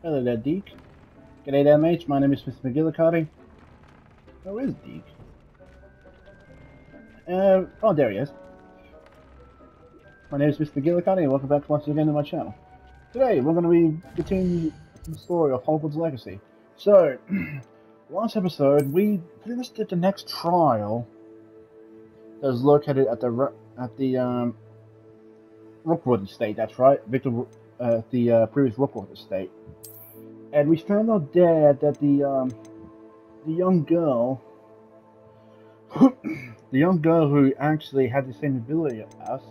Hello there, Deke. G'day there, mates. My name is Mr. Magilla-Cutti. Where is Deke? Oh, there he is. My name is Mr. Magilla-Cutti, and welcome back once again to my channel. Today, we're going to be continuing the story of Hogwarts Legacy. So, last episode, we pretty much did the next trial that was located at the Rookwood estate. That's right, the previous Rookwood estate. And we found out there that the young girl, the young girl who actually had the same ability as us,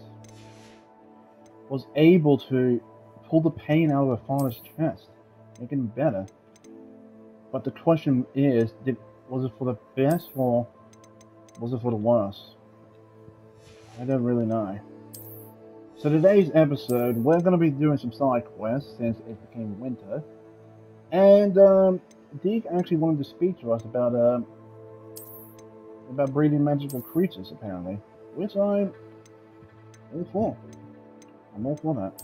was able to pull the pain out of her father's chest, making him better. But the question is, was it for the best or was it for the worst? I don't really know. So today's episode, we're going to be doing some side quests since it became winter. And Deke actually wanted to speak to us about breeding magical creatures, apparently, which I'm all for. I'm all for that.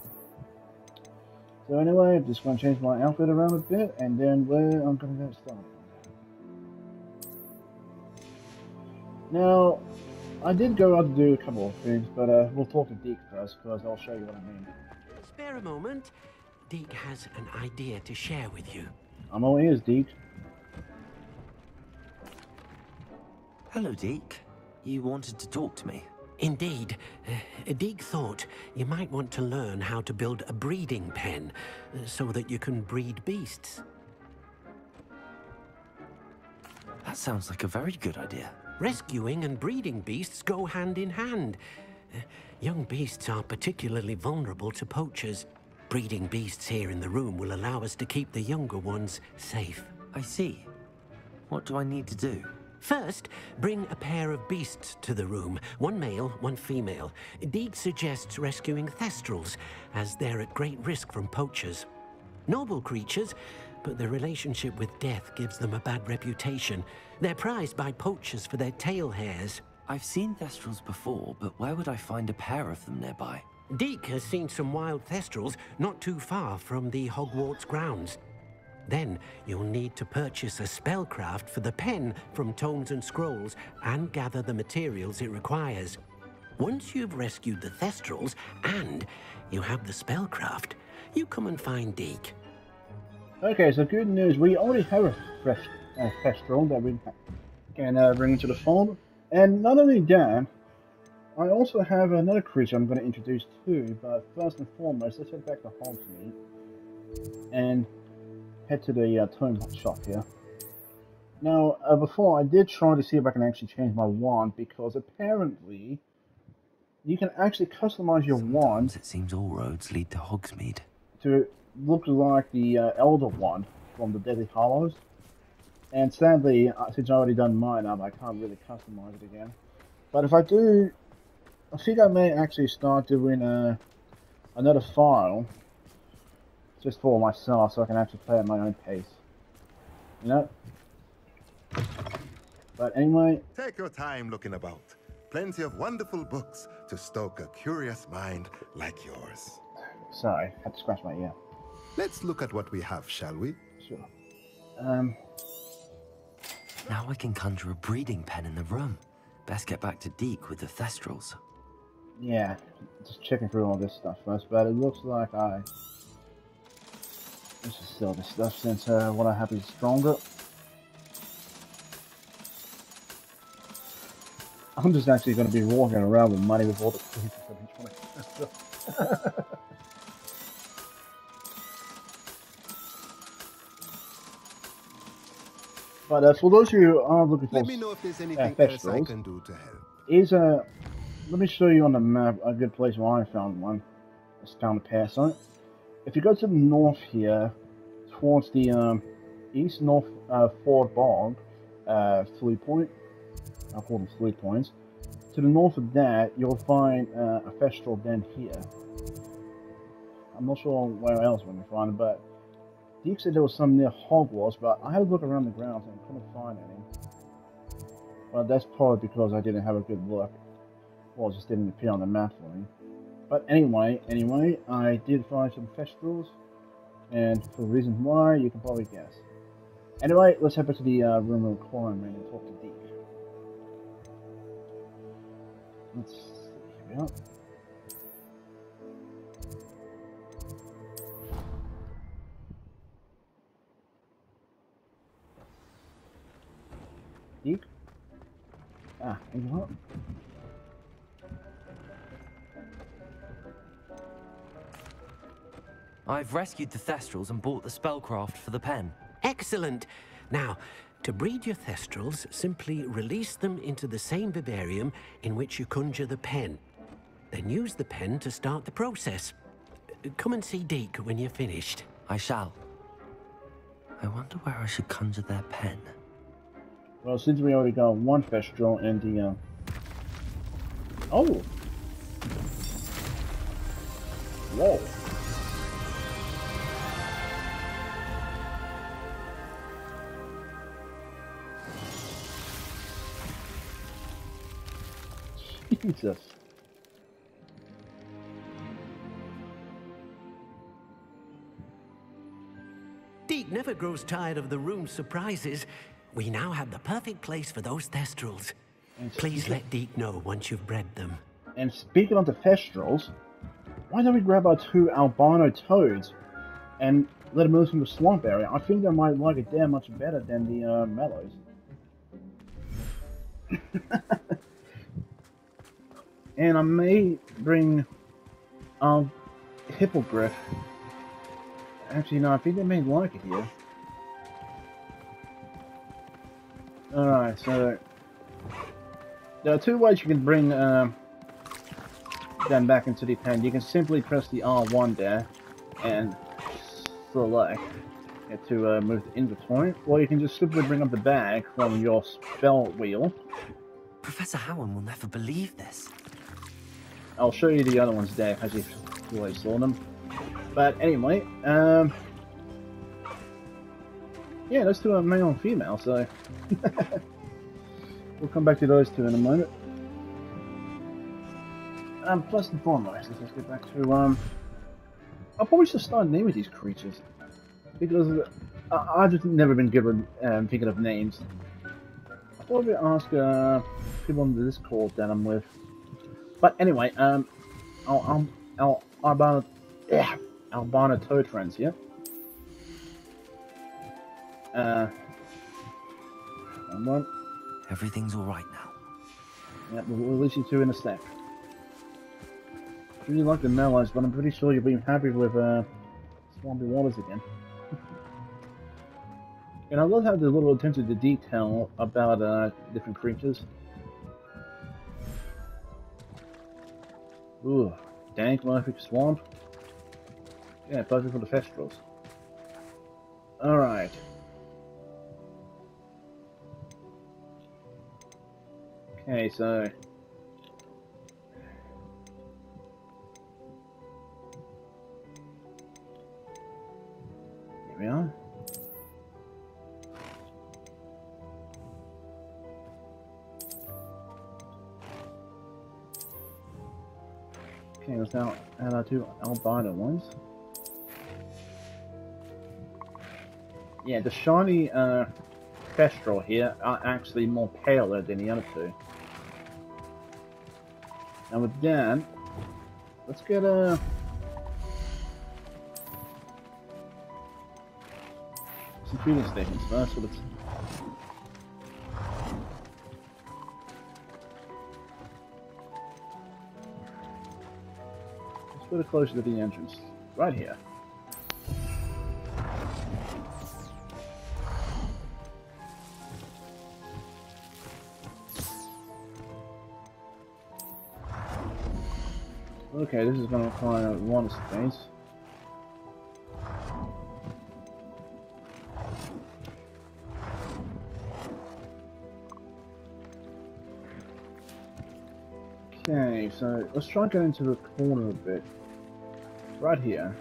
So anyway, I'm just going to change my outfit around a bit, and then I'm going to get started. Now, I did go out to do a couple of things, but we'll talk to Deke first, because I'll show you what I mean. Spare a moment. Deke has an idea to share with you. I'm all ears, Deke. Hello, Deke. You wanted to talk to me? Indeed. Deke thought you might want to learn how to build a breeding pen so that you can breed beasts. That sounds like a very good idea. Rescuing and breeding beasts go hand in hand. Young beasts are particularly vulnerable to poachers. Breeding beasts here in the room will allow us to keep the younger ones safe. I see. What do I need to do? First, bring a pair of beasts to the room. One male, one female. Deke suggests rescuing thestrals, as they're at great risk from poachers. Noble creatures, but their relationship with death gives them a bad reputation. They're prized by poachers for their tail hairs. I've seen thestrals before, but where would I find a pair of them nearby? Deke has seen some wild thestrals not too far from the Hogwarts grounds. Then you'll need to purchase a spellcraft for the pen from Tomes and Scrolls and gather the materials it requires. Once you've rescued the thestrals and you have the spellcraft, you come and find Deke. Okay, so good news. We already have a fresh thestral that we can bring into the fold. And not only that, I also have another creature I'm going to introduce too, but first and foremost, let's head back to Hogsmeade and head to the tome shop here. Now, before I did try to see if I can actually change my wand, because apparently you can actually customize your wand. It seems all roads lead to Hogsmeade. To look like the Elder Wand from the Deadly Hallows. And sadly, since I've already done mine up, I can't really customize it again. But if I do, I think I may actually start doing another file just for myself, so I can actually play at my own pace. You know? But anyway... Take your time looking about. Plenty of wonderful books to stoke a curious mind like yours. Sorry, had to scratch my ear. Let's look at what we have, shall we? Sure. Now I can conjure a breeding pen in the room. Best get back to Deke with the thestrals. Yeah, just checking through all this stuff first, but it looks like let's just sell this stuff since what I have is stronger. I'm just actually going to be walking around with money with all the creatures that each one. But for those of you who are looking for Let me know if there's anything else I can do to help. Let me show you on the map a good place where I found one. It's found a pass on it. If you go to the north here, towards the east-north Ford Bog, Flute Point, I'll call them Flute Points. To the north of that, you'll find a thestral den here. I'm not sure where else we can find it, but Deke said there was some near Hogwarts, but I had to look around the grounds and couldn't find any. But that's probably because I didn't have a good look. Well, it just didn't appear on the map for me. But anyway, I did find some thestrals. And for reasons why, you can probably guess. Anyway, let's head back to the room of requirement and talk to Deke. Let's see, here we are. Deke? Ah, and what? I've rescued the Thestrals and bought the spellcraft for the pen. Excellent. Now, to breed your Thestrals, simply release them into the same vivarium in which you conjure the pen. Then use the pen to start the process. Come and see Deke when you're finished. I shall. I wonder where I should conjure their pen. Well, since we already got one Thestral in the, Oh! Whoa! Jesus. Deke never grows tired of the room's surprises. We now have the perfect place for those Thestrals. Please let Deke know once you've bred them. And speaking of the Thestrals, why don't we grab our 2 albino toads and let them move from the swamp area? I think they might like it there much better than the mellows. And I may bring Hippogriff. Actually, no, I think they may like it here. Alright, so there are 2 ways you can bring them back into the pen. You can simply press the R1 there and select it to move the inventory, or you can just simply bring up the bag from your spell wheel. Professor Howard will never believe this. I'll show you the other ones there, as you already saw them. But anyway, yeah, those 2 are male and female, so we'll come back to those 2 in a moment. First and foremost, let's get back to I'll probably just start naming these creatures because I've just never been given thinking of names. I thought we'd ask people on the Discord that I'm with. But anyway, albino toad friends here. One. Everything's all right now. Yeah, we'll release you 2 in a sec. I really like the mellows, but I'm pretty sure you'll be happy with Swampy Waters again. And I love how there's a little attention to detail about different creatures. Ooh, dank Murphic Swamp. Yeah, perfect for the Thestrals. Alright. Okay, so here we are. Okay, let's now add our 2 albino ones. Yeah, the shiny Thestral here are actually more paler than the other 2. And with that, let's get some feeding stations first. So let's put it closer to the entrance, right here. Okay, this is going to require one space. Okay, so let's try and get into the corner a bit. Right here.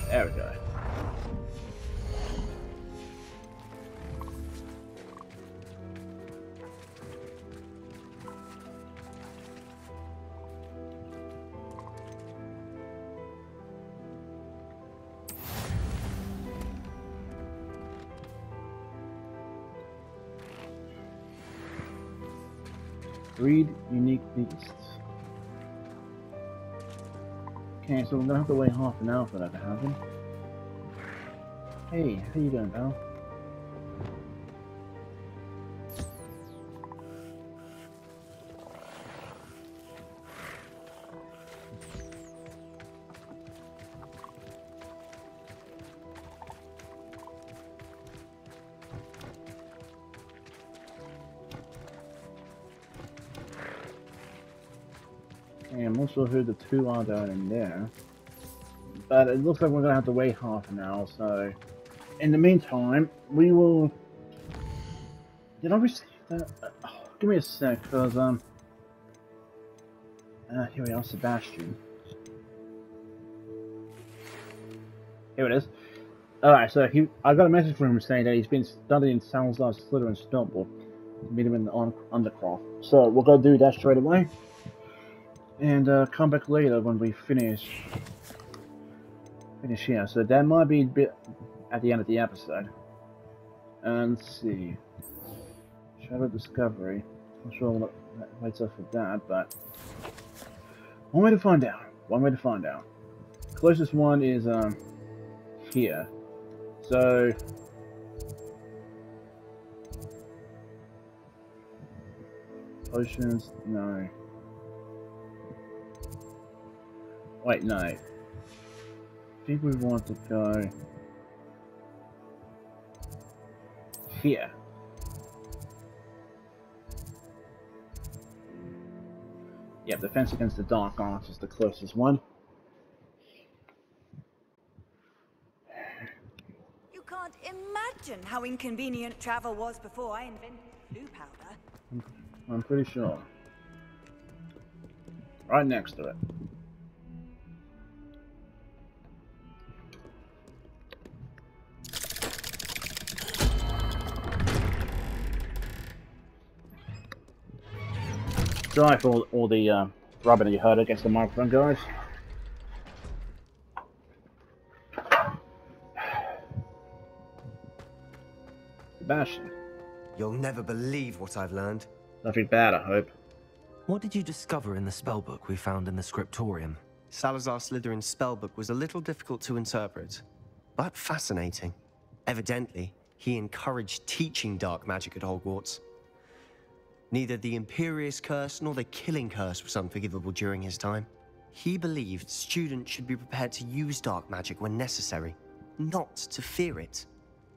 There we go. Breed unique beasts. Okay, so we're gonna have to wait half an hour for that to happen. Hey, how you doing, pal? I'm not sure who the two are down in there, but it looks like we're gonna have to wait half an hour. So, in the meantime, we will. Did I receive that? Give me a sec, cause here we are, Sebastian. Here it is. Alright, so I got a message from him saying that he's been studying Salazar's Slytherin spellbook. Meet him in the Undercroft. So we'll go do that straight away. And come back later when we finish here. So that might be a bit at the end of the episode. And let's see. Shadow Discovery. Not sure what waits us for that, but one way to find out. One way to find out. Closest one is here. So potions, no. Wait, no. I think we want to go here. Yeah, Defense Against the Dark Arts is the closest one. You can't imagine how inconvenient travel was before I invented blue powder. I'm pretty sure. Right next to it. Sorry for all the rubbing you heard against the microphone, guys. Sebastian. You'll never believe what I've learned. Nothing bad, I hope. What did you discover in the spellbook we found in the scriptorium? Salazar Slytherin's spellbook was a little difficult to interpret, but fascinating. Evidently, he encouraged teaching dark magic at Hogwarts. Neither the Imperious Curse nor the Killing Curse was unforgivable during his time. He believed students should be prepared to use dark magic when necessary, not to fear it.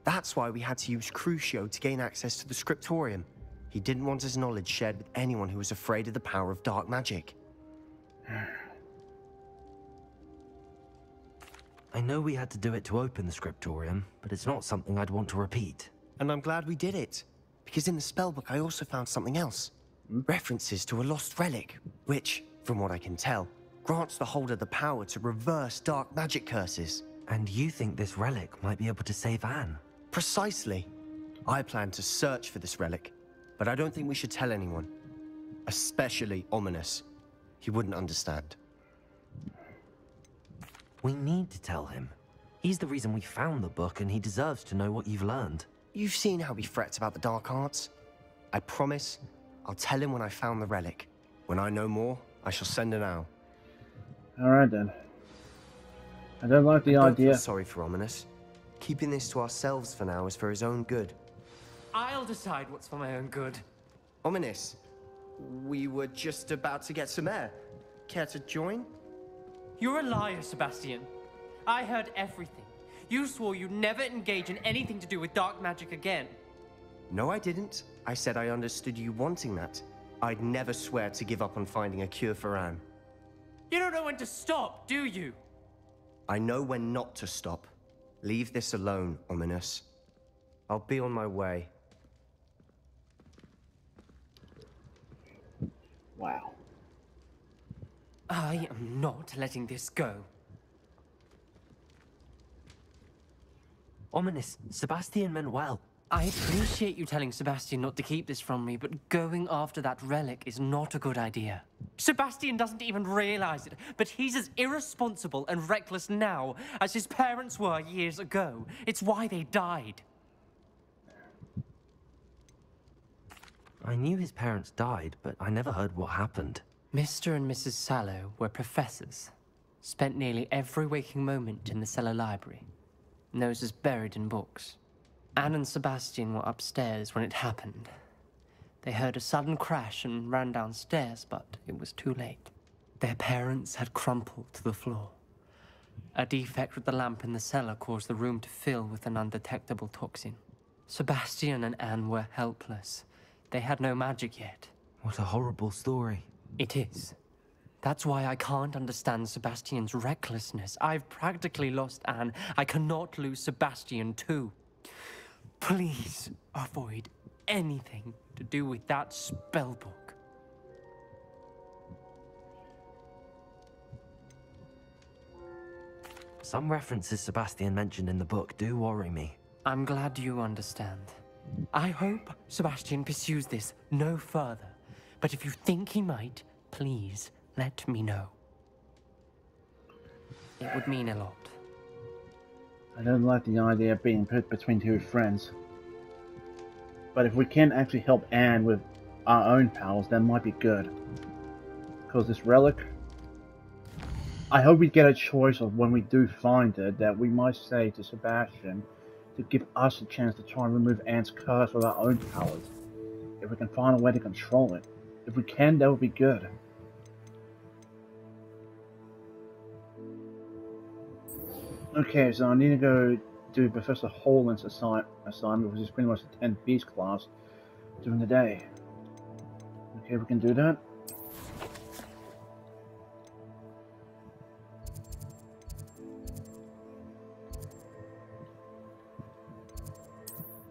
That's why we had to use Crucio to gain access to the scriptorium. He didn't want his knowledge shared with anyone who was afraid of the power of dark magic. I know we had to do it to open the scriptorium, but it's not something I'd want to repeat. And I'm glad we did it. Because in the spellbook I also found something else. References to a lost relic, which, from what I can tell, grants the holder the power to reverse dark magic curses. And you think this relic might be able to save Anne? Precisely. I plan to search for this relic, but I don't think we should tell anyone. Especially Ominous. He wouldn't understand. We need to tell him. He's the reason we found the book, and he deserves to know what you've learned. You've seen how he frets about the dark arts. I promise, I'll tell him when I found the relic. When I know more, I shall send an owl. Alright then. I don't like the Don't idea. feel sorry for Ominous. Keeping this to ourselves for now is for his own good. I'll decide what's for my own good. Ominous, we were just about to get some air. Care to join? You're a liar, Sebastian. I heard everything. You swore you'd never engage in anything to do with dark magic again. No, I didn't. I said I understood you wanting that. I'd never swear to give up on finding a cure for Anne. You don't know when to stop, do you? I know when not to stop. Leave this alone, Ominous. I'll be on my way. Wow. I am not letting this go. Ominous, Sebastian meant well. I appreciate you telling Sebastian not to keep this from me, but going after that relic is not a good idea. Sebastian doesn't even realize it, but he's as irresponsible and reckless now as his parents were years ago. It's why they died. I knew his parents died, but I never heard what happened. Mr. and Mrs. Sallow were professors. Spent nearly every waking moment in the cellar library. Noses buried in books. Anne and Sebastian were upstairs when it happened. They heard a sudden crash and ran downstairs, but it was too late. Their parents had crumpled to the floor. A defect with the lamp in the cellar caused the room to fill with an undetectable toxin. Sebastian and Anne were helpless. They had no magic yet. What a horrible story. It is. That's why I can't understand Sebastian's recklessness. I've practically lost Anne. I cannot lose Sebastian too. Please avoid anything to do with that spell book. Some references Sebastian mentioned in the book do worry me. I'm glad you understand. I hope Sebastian pursues this no further. But if you think he might, please let me know. It would mean a lot. I don't like the idea of being put between two friends. But if we can actually help Anne with our own powers, that might be good. Because this relic... I hope we get a choice of when we do find it, that we might say to Sebastian to give us a chance to try and remove Anne's curse with our own powers. If we can find a way to control it. If we can, that would be good. Okay, so I need to go do Professor Holland's assignment, which is pretty much the 10 Beast class, during the day. Okay, we can do that.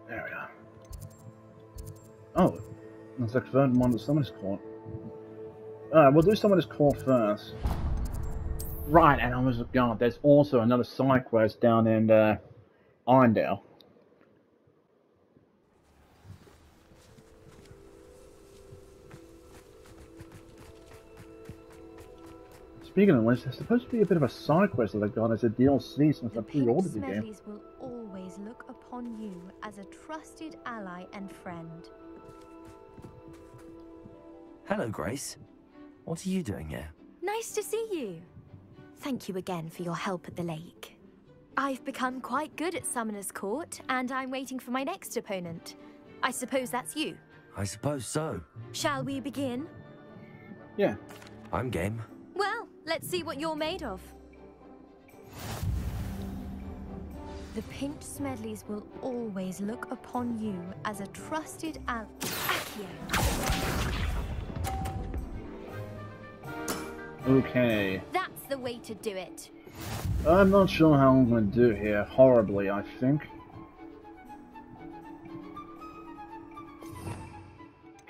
There we are. Oh, looks like third one of Summoner's Court. Alright, we'll do Summoner's Court first. Right, and I was gone. There's also another side quest down in Arndale. Speaking of which, there's supposed to be a bit of a side quest that I got as a DLC since I pre-ordered the game. Smedleys will always look upon you as a trusted ally and friend. Hello, Grace. What are you doing here? Nice to see you. Thank you again for your help at the lake. I've become quite good at Summoner's Court, and I'm waiting for my next opponent. I suppose that's you. I suppose so. Shall we begin? Yeah. I'm game. Well, let's see what you're made of. The Pinched Smedleys will always look upon you as a trusted ally. Accio. Okay. That's the way to do it. I'm not sure how I'm going to do here. Horribly, I think.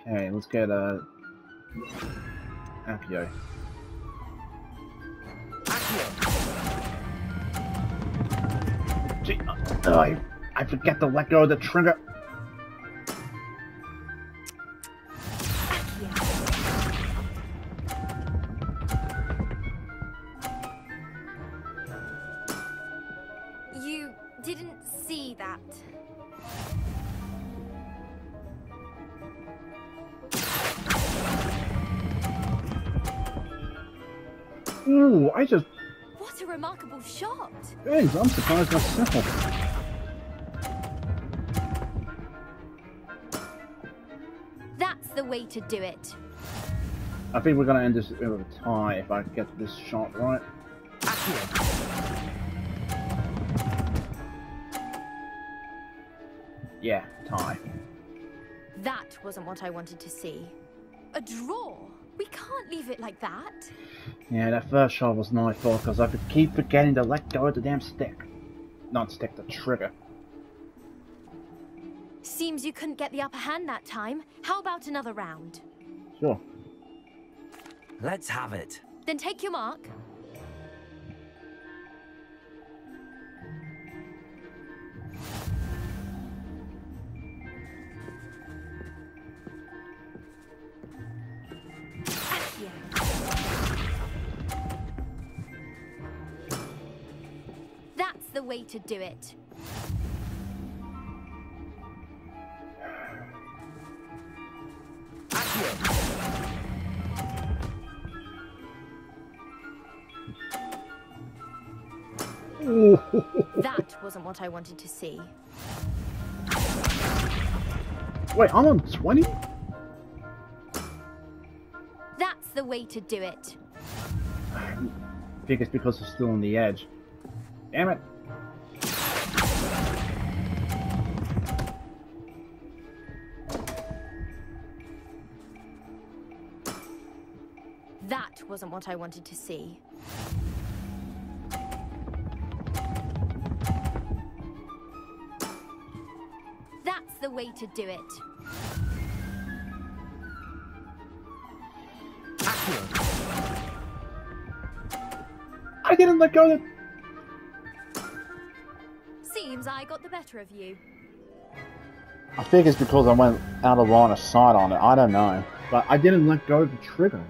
Okay, let's get Accio. Gee, I forget to let go of the trigger. You didn't see that. Ooh, I just... What a remarkable shot! Thanks, I'm surprised myself. That's the way to do it. I think we're gonna end this with a tie if I get this shot right. Yeah, tie. That wasn't what I wanted to see. A draw? We can't leave it like that. Yeah, that first shot was my fault because I could keep forgetting to let go of the damn stick. Not stick, the trigger. Seems you couldn't get the upper hand that time. How about another round? Sure. Let's have it. Then take your mark. That's the way to do it. That wasn't what I wanted to see. Wait, I'm on 20? That's the way to do it. I think it's because it's still on the edge. Damn it. That wasn't what I wanted to see. That's the way to do it. I didn't let go of it. Seems I got the better of you. I think it's because I went out of line of sight on it. I don't know. But I didn't let go of the trigger.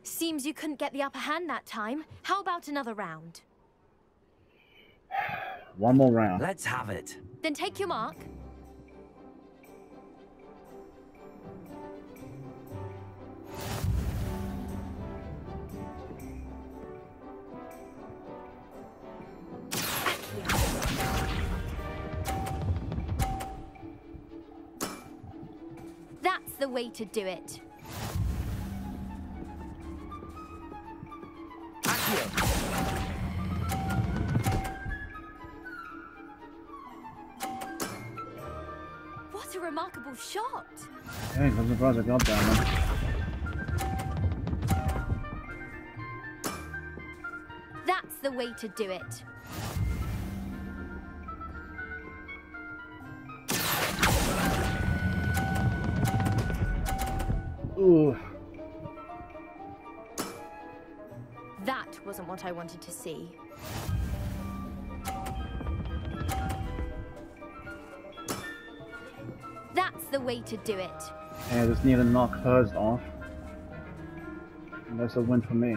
Seems you couldn't get the upper hand that time. How about another round? One more round. Let's have it. Then take your mark. That's the way to do it. What a remarkable shot! Dang, I'm surprised I got that one. That's the way to do it. Ooh. That wasn't what I wanted to see. That's the way to do it. Yeah, I just need to knock hers off. And that's a win for me.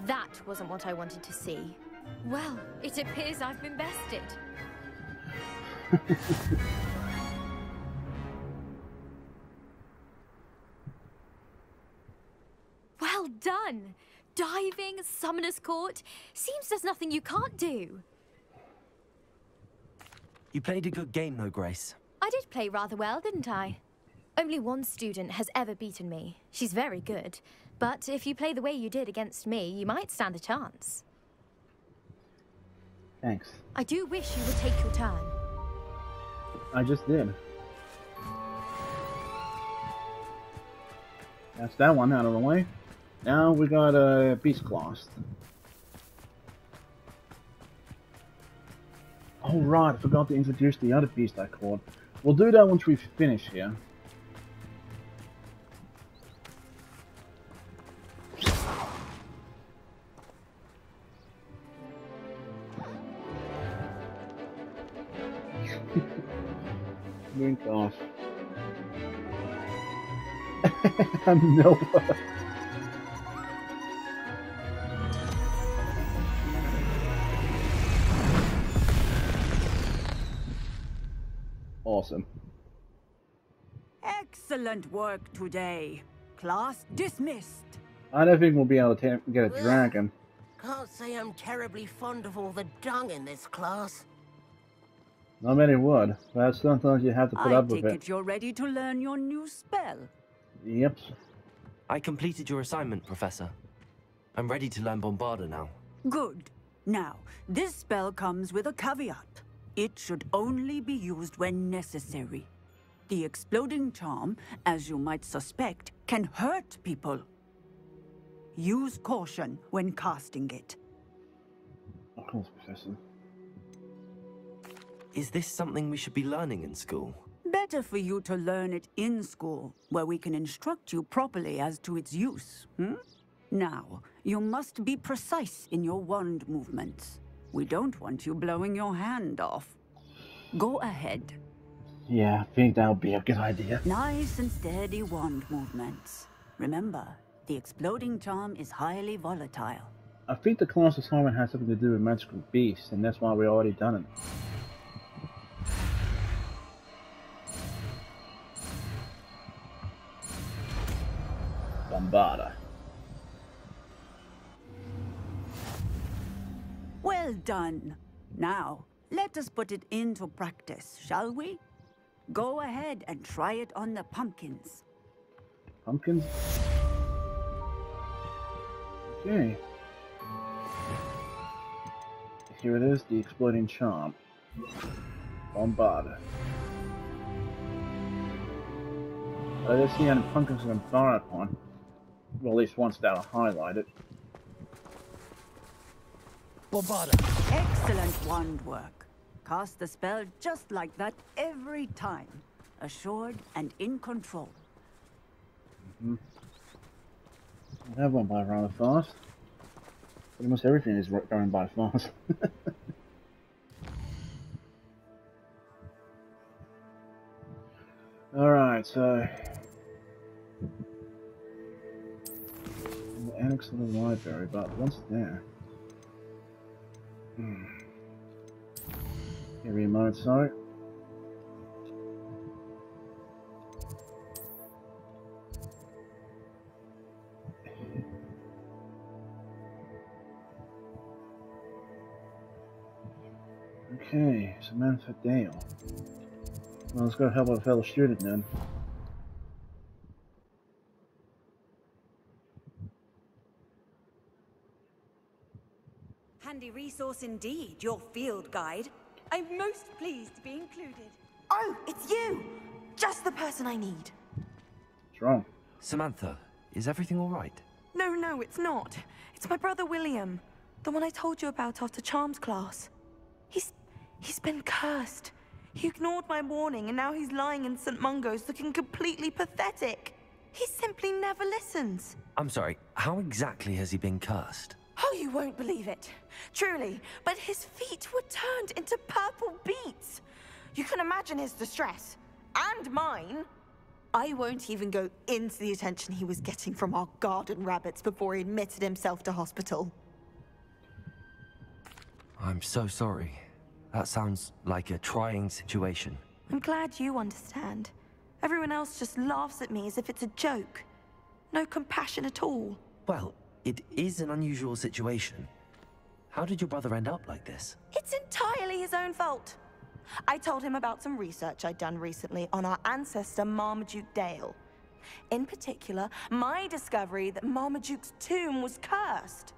That wasn't what I wanted to see. Well, it appears I've been bested. Well done! Diving, Summoner's Court. Seems there's nothing you can't do. You played a good game though, Grace. I did play rather well, didn't I? Only one student has ever beaten me. She's very good. But if you play the way you did against me, you might stand a chance. Thanks. I do wish you would take your turn. I just did. That's that one out of the way. Now we got a Beast Class. Oh right, I forgot to introduce the other beast I caught. We'll do that once we finish here. Wink off. No. Awesome. Excellent work today. Class dismissed. I don't think we'll be able to get a dragon. Can't say I'm terribly fond of all the dung in this class. Not many would, but sometimes you have to put up with it. I take it you're ready to learn your new spell. Yep. I completed your assignment, Professor. I'm ready to learn Bombarda now. Good. Now, this spell comes with a caveat. It should only be used when necessary. The exploding charm, as you might suspect, can hurt people. Use caution when casting it. Of course, Professor. Is this something we should be learning in school? Better for you to learn it in school, where we can instruct you properly as to its use. Now, you must be precise in your wand movements. We don't want you blowing your hand off. Go ahead. Yeah, I think that would be a good idea. Nice and steady wand movements. Remember, the exploding charm is highly volatile. I think the class assignment has something to do with magical beasts, and that's why we already done it. Bombarda. Well done. Now, let us put it into practice, shall we? Go ahead and try it on the pumpkins. Pumpkins? Okay. Here it is, the exploding charm. Bombarda. I didn't see any pumpkins to embark upon. Well, at least once that'll highlight it. Bombarda. Excellent wand work. Cast the spell just like that every time. Assured and in control. That went by rather fast. Almost everything is going by fast. Alright, so... the annex of the library, but what's there? Give me a moment, sorry. Okay, Samantha Dale. Well, let's go help a fellow student then. Handy resource indeed, your field guide. I'm most pleased to be included. Oh, it's you! Just the person I need. What's wrong? Samantha, is everything all right? No, it's not. It's my brother William. The one I told you about after Charms class. He's been cursed. He ignored my warning and now he's lying in St. Mungo's looking completely pathetic. He simply never listens. I'm sorry, how exactly has he been cursed? Oh, you won't believe it. Truly, but his feet were turned into purple beets. You can imagine his distress. And mine. I won't even go into the attention he was getting from our garden rabbits before he admitted himself to hospital. I'm so sorry. That sounds like a trying situation. I'm glad you understand. Everyone else just laughs at me as if it's a joke. No compassion at all. Well, it is an unusual situation. How did your brother end up like this? It's entirely his own fault. I told him about some research I'd done recently on our ancestor Marmaduke Dale. In particular, my discovery that Marmaduke's tomb was cursed.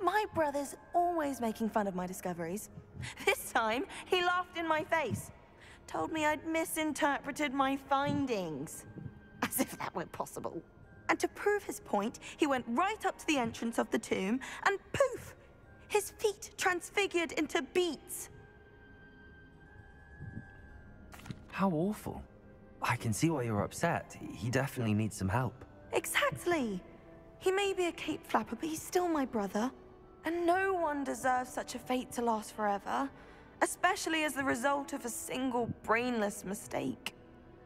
My brother's always making fun of my discoveries. This time, he laughed in my face. Told me I'd misinterpreted my findings. As if that were possible. And to prove his point, he went right up to the entrance of the tomb and poof! His feet transfigured into beets. How awful. I can see why you're upset. He definitely needs some help. Exactly. He may be a cape flapper, but he's still my brother. And no one deserves such a fate to last forever, especially as the result of a single brainless mistake.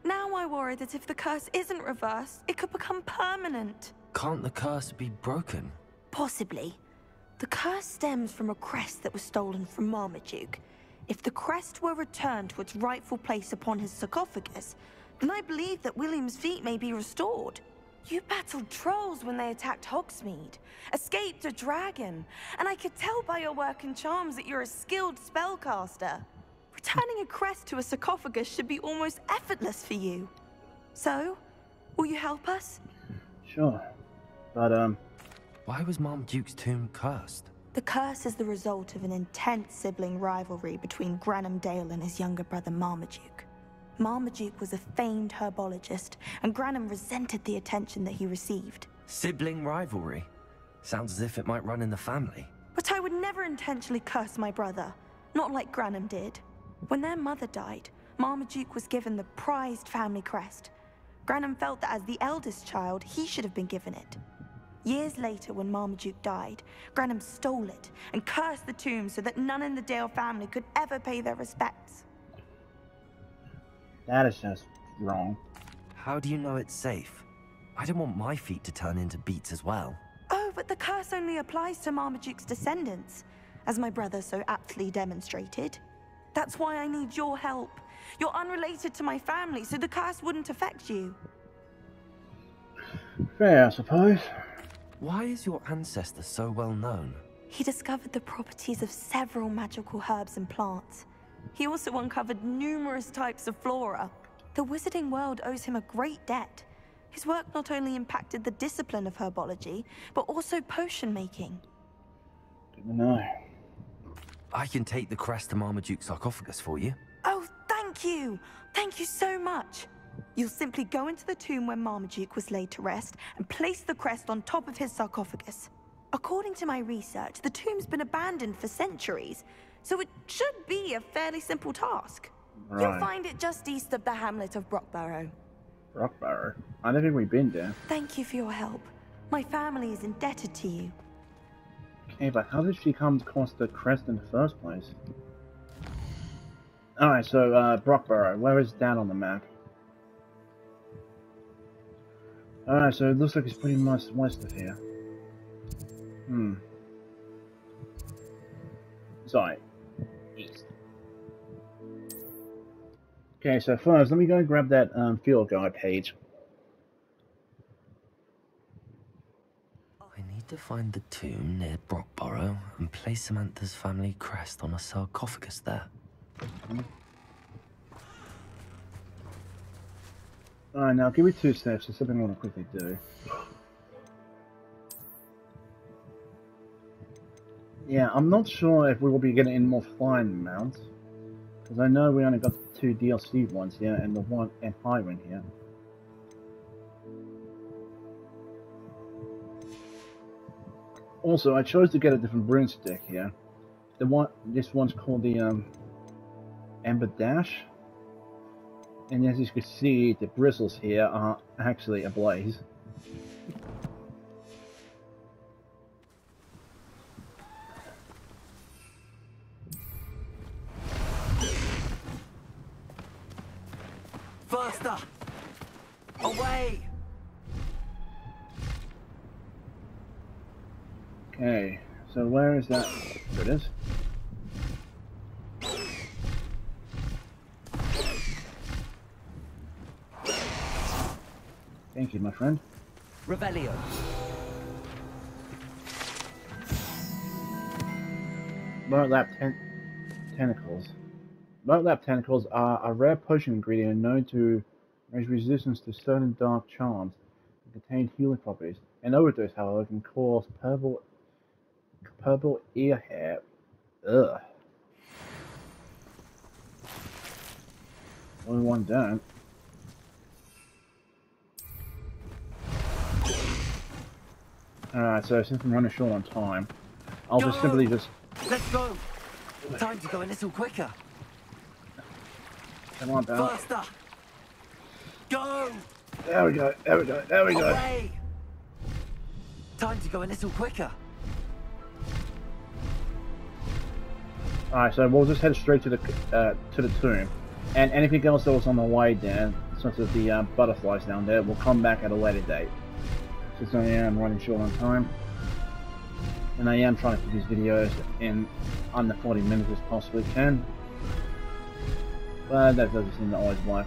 Now I worry that if the curse isn't reversed, it could become permanent. Can't the curse be broken? Possibly. The curse stems from a crest that was stolen from Marmaduke. If the crest were returned to its rightful place upon his sarcophagus, then I believe that William's feet may be restored. You battled trolls when they attacked Hogsmeade, escaped a dragon, and I could tell by your work and charms that you're a skilled spellcaster. Returning a crest to a sarcophagus should be almost effortless for you. So, will you help us? Sure. But, why was Marmaduke's tomb cursed? The curse is the result of an intense sibling rivalry between Granham Dale and his younger brother Marmaduke. Marmaduke was a famed herbologist, and Granham resented the attention that he received. Sibling rivalry? Sounds as if it might run in the family. But I would never intentionally curse my brother, not like Granham did. When their mother died, Marmaduke was given the prized family crest. Granham felt that as the eldest child, he should have been given it. Years later, when Marmaduke died, Granham stole it and cursed the tomb so that none in the Dale family could ever pay their respects. that is just wrong. How do you know it's safe? I don't want my feet to turn into beets as well. Oh, but the curse only applies to Marmaduke's descendants, as my brother so aptly demonstrated. That's why I need your help. You're unrelated to my family, so the curse wouldn't affect you. Fair, I suppose. Why is your ancestor so well known? He discovered the properties of several magical herbs and plants. He also uncovered numerous types of flora. The wizarding world owes him a great debt. His work not only impacted the discipline of herbology, but also potion making. Didn't know. I can take the crest to Marmaduke's sarcophagus for you. Oh, thank you! Thank you so much! You'll simply go into the tomb where Marmaduke was laid to rest and place the crest on top of his sarcophagus. According to my research, the tomb's been abandoned for centuries, so it should be a fairly simple task. Right. You'll find it just east of the hamlet of Brockbarrow. Brockbarrow? I don't think we've been there. Thank you for your help. My family is indebted to you. Okay, but how did she come across the crest in the first place? Alright, so, Brockbarrow. Where is that on the map? Alright, so it looks like it's pretty much west of here. Sorry. East. Okay, so first, let me go and grab that field guide page. I need to find the tomb near Brockbarrow and place Samantha's family crest on a sarcophagus there. Alright, now give me 2 steps. There's something I want to quickly do. Yeah, I'm not sure if we will be getting any more flying mounts, because I know we only got 2 DLC ones here and the one and Highwind here. Also, I chose to get a different rune stick here. This one's called the Ember Dash, and as you can see, the bristles here are actually ablaze. Faster! Away! Okay, so where is that? There it is. Thank you, my friend. Revelio. Murtlap tentacles. Murtlap tentacles are a rare potion ingredient known to raise resistance to certain dark charms and contain healing properties. An overdose, however, can cause purple ear hair. Ugh. Only one don't. Alright, so since I'm running short on time, I'll just simply just... Let's go! Time to go a little quicker. Come on, pal. Faster! Go! There we go, there we go, there we go. Away! Time to go a little quicker. Alright, so we'll just head straight to the tomb. And anything else that was on the way there, such as the butterflies down there, will come back at a later date. Since I am running short on time. And I am trying to keep these videos in under 40 minutes as possibly can. But that doesn't seem to always work.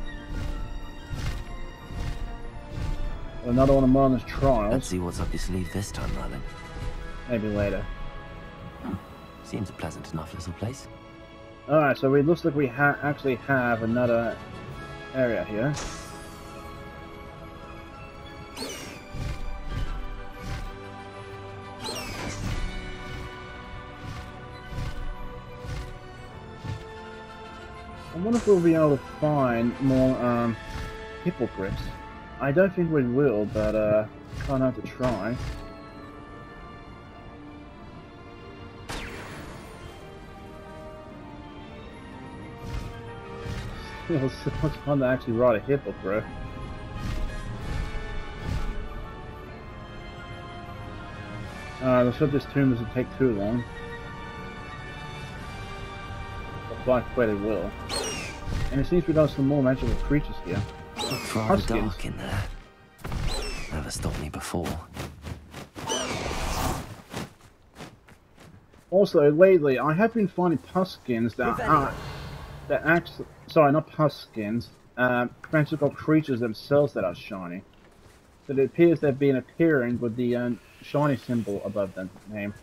Another one of Merlin's trials. Let's see what's up your sleeve this time, Merlin. Maybe later. Seems a pleasant enough little place. Alright, so it looks like we actually have another area here. I wonder if we'll be able to find more hippogriffs. I don't think we will, but can't have to try. It's so much fun to actually ride a hippogriff. Let's hope this tomb doesn't take too long. But I bet it will. And it seems we got some more magical creatures here. Looks rather dark in there. Never stopped me before. Also, lately, I have been finding puskins sorry, not puskins, magical creatures themselves that are shiny. But it appears they've been appearing with the shiny symbol above the name.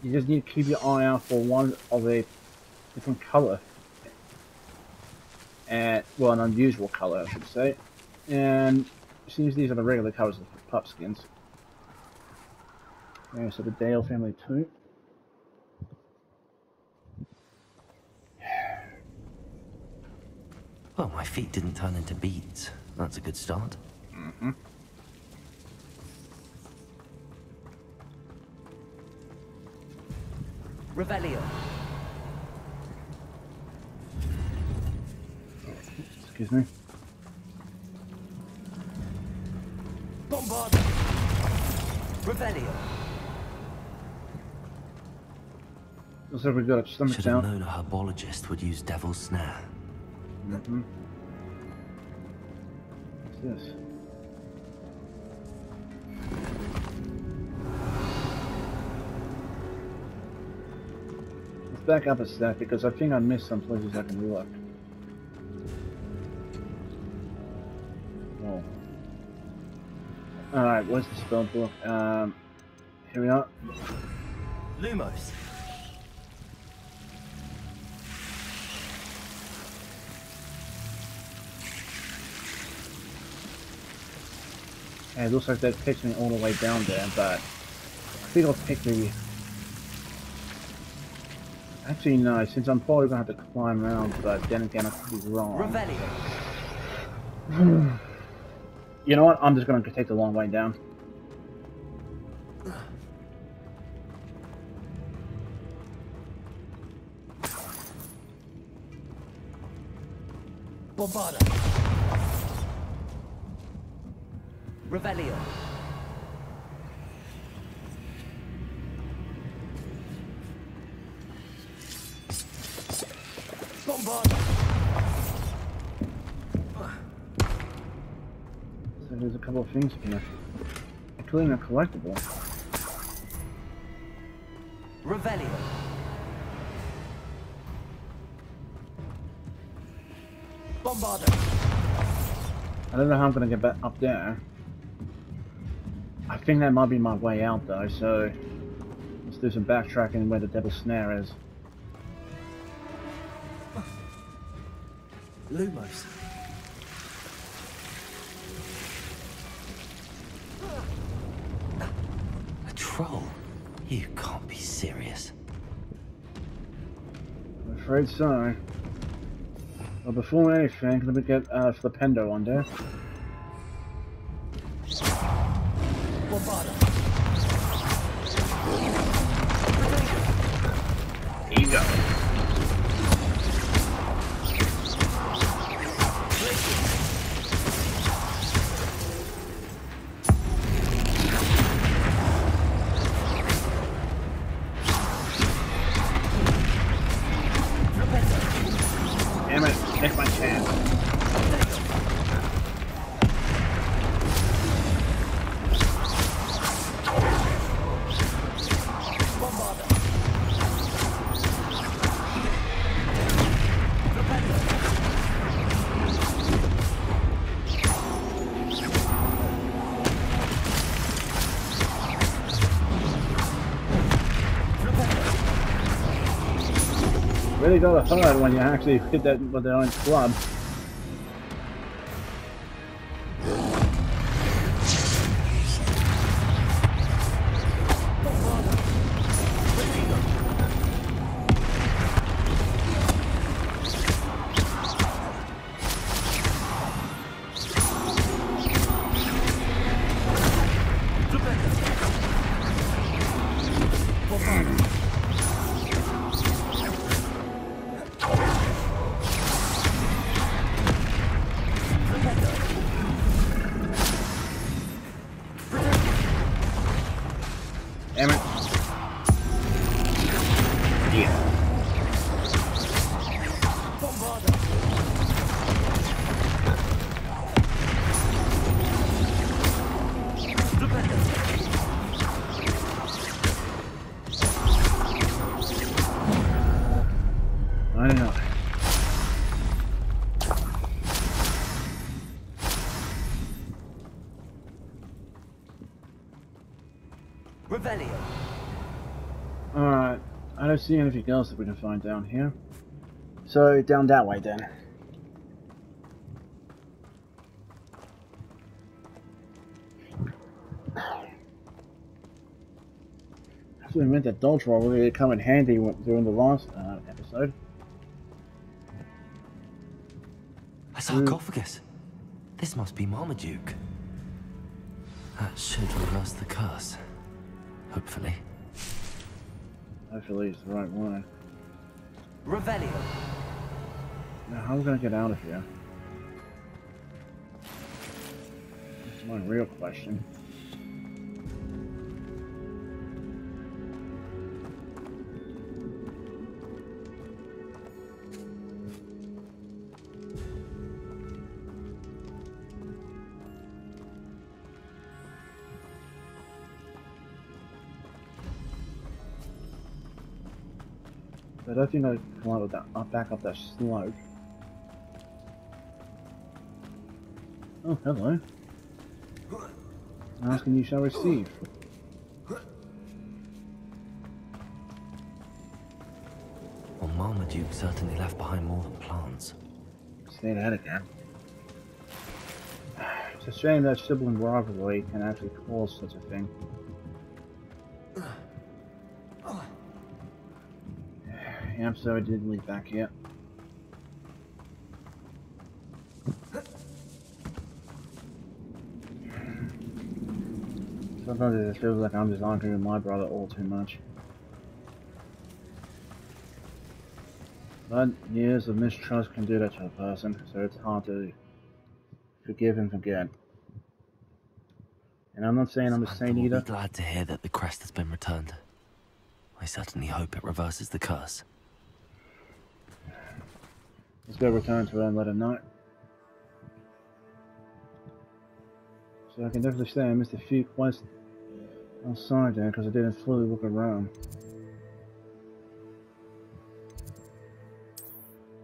You just need to keep your eye out for one of a different color. And, well, an unusual color, I should say. And it seems these are the regular colors of pup skins. Okay, so the Dale family too. Well, my feet didn't turn into beads. That's a good start. Mm-hmm. Revelio. Excuse me. Bombard. Revelio. Looks like we've got a stomach Should have down. known a herbologist would use devil's snare. Mm-hmm. What's this? Let's back up a step because I think I missed some places I can look. Oh. Alright, where's the spell book? Here we are. Lumos. And it looks like that takes me all the way down there, but I think it'll take me... Actually, no, since I'm probably going to have to climb around, but then again, I could be wrong. Revelio. You know what? I'm just going to take the long way down. Bombarda. Revelio. Bombarda. So there's a couple of things here, including a collectible. Revelio. Bombarda. I don't know how I'm going to get back up there. I think that might be my way out though, so let's do some backtracking where the devil's snare is. Lumos. A troll? You can't be serious. I'm afraid so. Well, before anything, let me get Flipendo on there. Bombarda. Here you go. Damn it, take my chance. Really got a hard when you actually hit that with their own club. Damn it. Yeah. I know. Revelio. Alright, I don't see anything else that we can find down here. So, down that way then. I meant that dodge roll really come in handy during the last episode. A sarcophagus. This must be Marmaduke. That should reverse the curse. Hopefully. Hopefully it's the right one. Revelio. Now, how are we gonna get out of here? That's my real question. I don't think I can come out with that. I'll back up that slope. Oh, hello. Asking you shall receive. Well, Marmaduke certainly left behind more than plants. Say that again. It's a shame that sibling rivalry can actually cause such a thing. Yeah, I'm sorry I didn't leave back yet. Sometimes it just feels like I'm just arguing with my brother all too much. But years of mistrust can do that to a person, so it's hard to forgive and forget. And I'm not saying I'm a saint either. I'll be glad to hear that the crest has been returned. I certainly hope it reverses the curse. Let's go return to her and let her know. So I can definitely say I missed a few quests outside there because I didn't fully look around.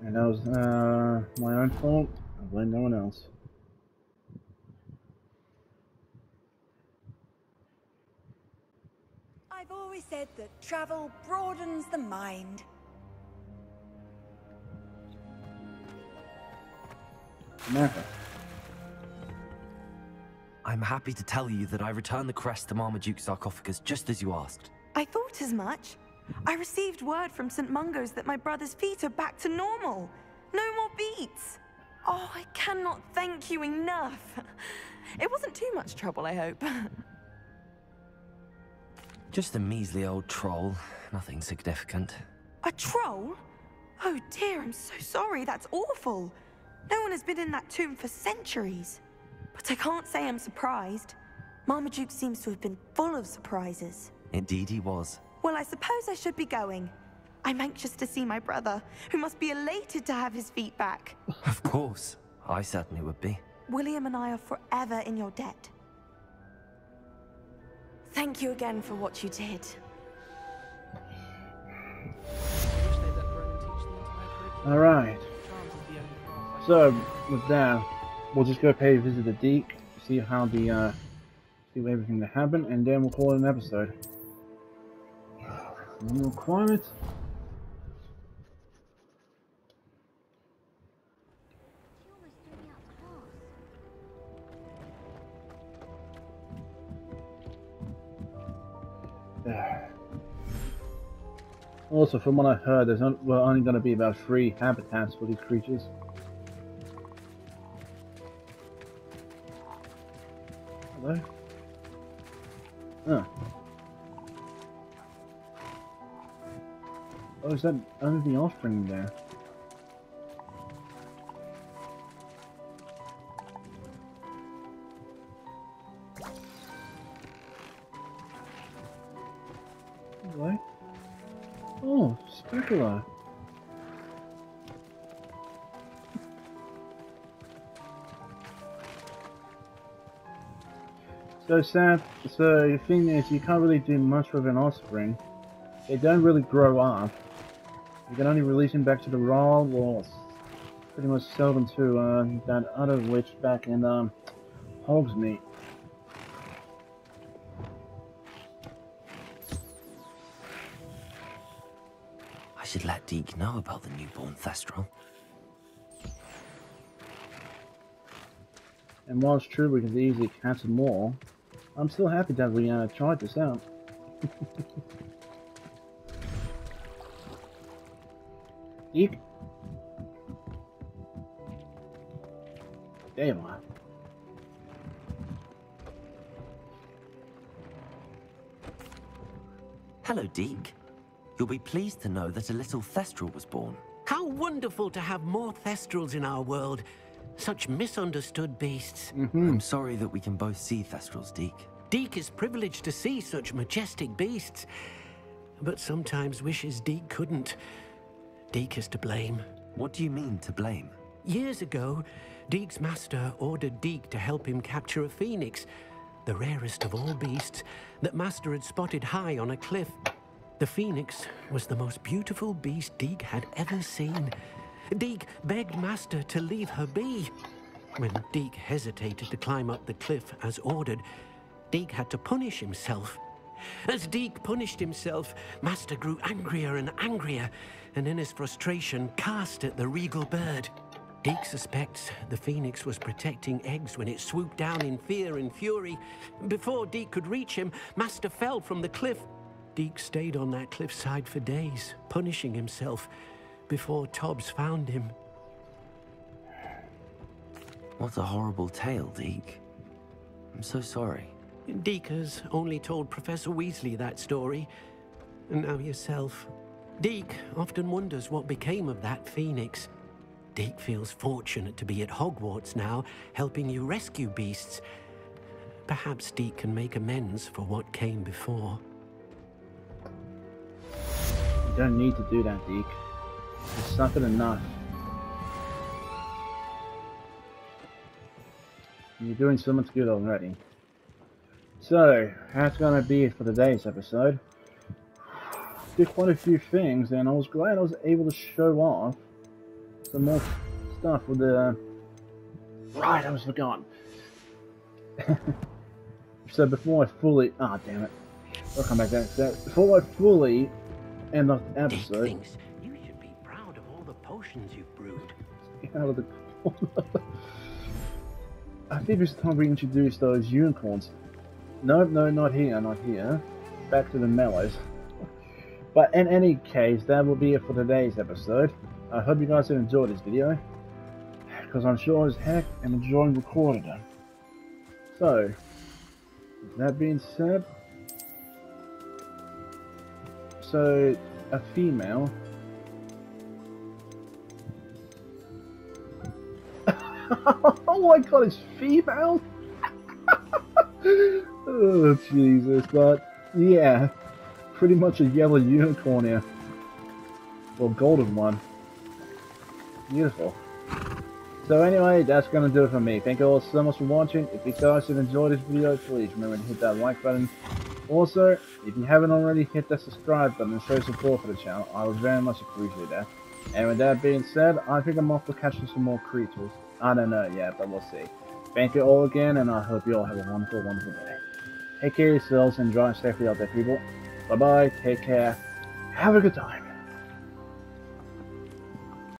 And that was my own fault. I blame no one else. I've always said that travel broadens the mind. Martha. I'm happy to tell you that I returned the crest to Marmaduke's sarcophagus just as you asked. I thought as much. I received word from St. Mungo's that my brother's feet are back to normal. No more beats. Oh, I cannot thank you enough. It wasn't too much trouble, I hope. Just a measly old troll, nothing significant. A troll? Oh dear, I'm so sorry, that's awful. No one has been in that tomb for centuries. But I can't say I'm surprised. Marmaduke seems to have been full of surprises. Indeed he was. Well, I suppose I should be going. I'm anxious to see my brother, who must be elated to have his feet back. Of course. I certainly would be. William and I are forever in your debt. Thank you again for what you did. Alright. So, with that, we'll just go pay a visit to Deke, see how the, see everything that happened, and then we'll call it an episode. No requirements. Also, from what I heard, there's only going to be about 3 habitats for these creatures. Hello? Oh. Oh, is that only the offspring there? Hello? Oh, specular. So sad. So the thing is, you can't really do much with an offspring. They don't really grow up. You can only release them back to the raw, or pretty much sell them to that other witch back in Hogsmeade. should let Deke know about the newborn Thestral. And while it's true we can easily catch some more, I'm still happy that we tried this out. Deke? There you are. Hello, Deke. You'll be pleased to know that a little Thestral was born. How wonderful to have more Thestrals in our world. Such misunderstood beasts. I'm sorry that we can both see Thestrals, Deke. Deke is privileged to see such majestic beasts, but sometimes wishes Deke couldn't. Deke is to blame. What do you mean, to blame? Years ago, Deke's master ordered Deke to help him capture a phoenix, the rarest of all beasts that master had spotted high on a cliff. The phoenix was the most beautiful beast Deke had ever seen. Deke begged master to leave her be. When Deke hesitated to climb up the cliff as ordered, Deke had to punish himself. As Deke punished himself, master grew angrier and angrier, and in his frustration cast at the regal bird. Deke suspects the phoenix was protecting eggs when it swooped down in fear and fury. Before Deke could reach him, master fell from the cliff. Deke stayed on that cliffside for days, punishing himself, before Tobbs found him. What a horrible tale, Deke. I'm so sorry. Deke has only told Professor Weasley that story, and now yourself. Deke often wonders what became of that phoenix. Deke feels fortunate to be at Hogwarts now, helping you rescue beasts. Perhaps Deke can make amends for what came before. You don't need to do that, Deke. It's not enough. You're doing so much good already. So, that's gonna be it for today's episode. Did quite a few things, and I was glad I was able to show off some more stuff with the... Right, I was forgotten. So before I fully... Ah, damn it. I'll come back to that. Before I fully end off the episode... Deke thinks you should be proud of all the potions you've brewed. Out of the... I think it's time we introduce those unicorns. No, not here, not here. Back to the mellows. But in any case, that will be it for today's episode. I hope you guys have enjoyed this video, because I'm sure as heck am enjoying recording it. So, with that being said, so a female. Oh my god, it's female? Oh Jesus, but yeah, pretty much a yellow unicorn here. Well, golden one. Beautiful. So anyway, that's gonna do it for me. Thank you all so much for watching. If you guys have enjoyed this video, please remember to hit that like button. Also, if you haven't already, hit that subscribe button and show support for the channel. I would very much appreciate that. And with that being said, I think I'm off to catching some more creatures. I don't know yet, but we'll see. Thank you all again, and I hope you all have a wonderful, wonderful day. Take care of yourselves and drive safely out there, people. Bye-bye, take care, have a good time.